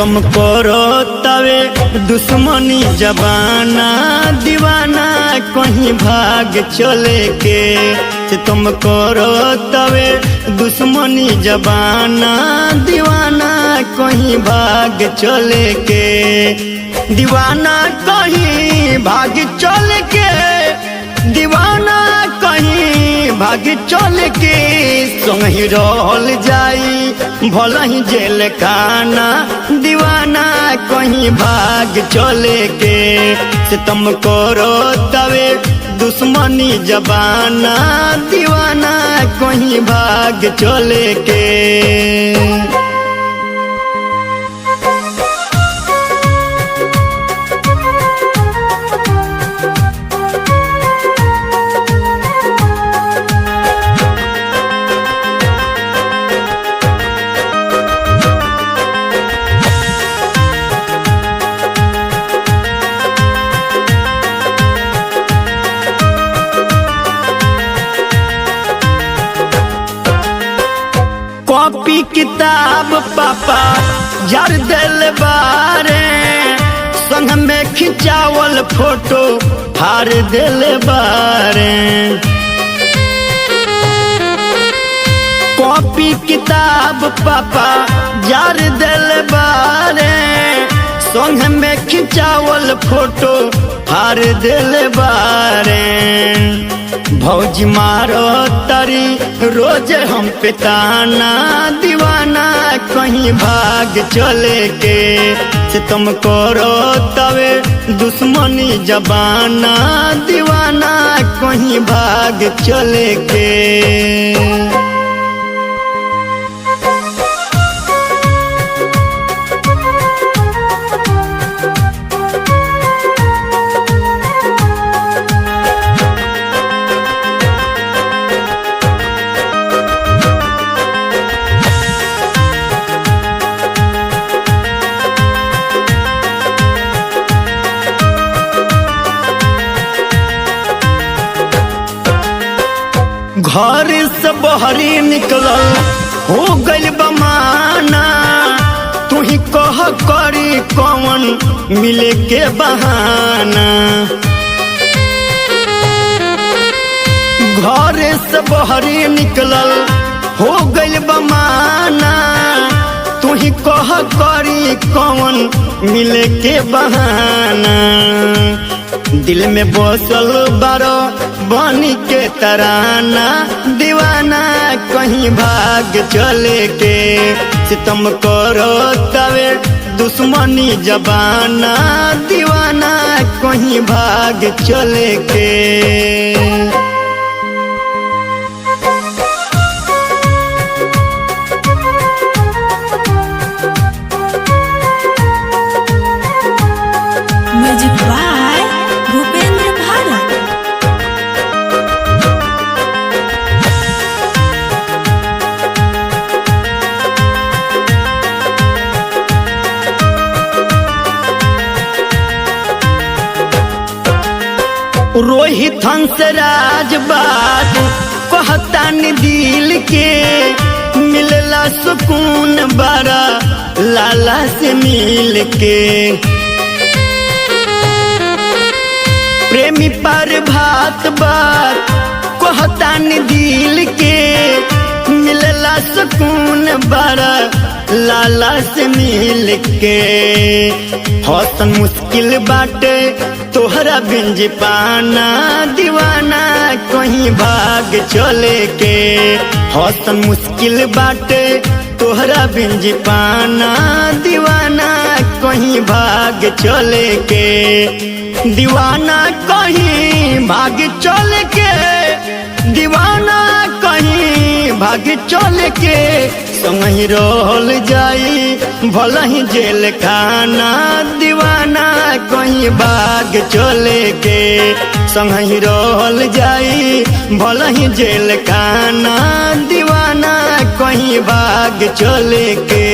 तुम करो तवे दुश्मनी जबाना दीवाना कहीं भाग चले के तुम करो तवे दुश्मनी जबाना दीवाना कहीं भाग चले के दीवाना कहीं भाग चले के दीवाना कहीं भाग चल के संगी रहल जाई भला ही जेल खाना दीवाना कहीं भाग चले के तुम करो तवे दुश्मनी जबाना दीवाना कहीं भाग चले के। कॉपी किताब पापा जार दिल बारे संग में खिंचावल फोटो हार दिल बारे कॉपी किताब पापा जार दिल बारे संग में खिंचावल फोटो हार दिल बारे भौजी मारो तरी रोज हम पे ताना दीवाना कहीं भाग चले के तुम करो तवे दुश्मनी जबाना दीवाना कहीं भाग चले के। घर से बहरी निकलल हो गइल बमाना तू ही कह करी कौन मिले के बहाना घर से बहरी निकलल हो गइल बमाना तू ही कह करी कौन मिले के बहाना दिल में बसल बारो बनी के तराना दीवाना कहीं भाग चले के तुम करो तवे दुश्मनी जबाना दीवाना कहीं भाग चले के। रोहित हंसराज बात कहतान दिल के मिलला सुकून बड़ा लाला से मिल के प्रेमी पर भात बात कहतान दिल के मिलला सुकून बड़ा लाला से मिल के हौसन मुश्किल बाटे तोहरा बिंज पाना दीवाना कहीं भाग चले के हौसन मुश्किल बाटे तोहरा बिंज पाना दीवाना कहीं भाग चले के दीवाना कहीं भाग चले के दीवाना कहीं भाग चले के संगी रहल जाई भला ही जेल खाना दीवाना कहीं भाग चले के संगी रहल जाई भला ही जेल खाना दीवाना कहीं भाग चले के।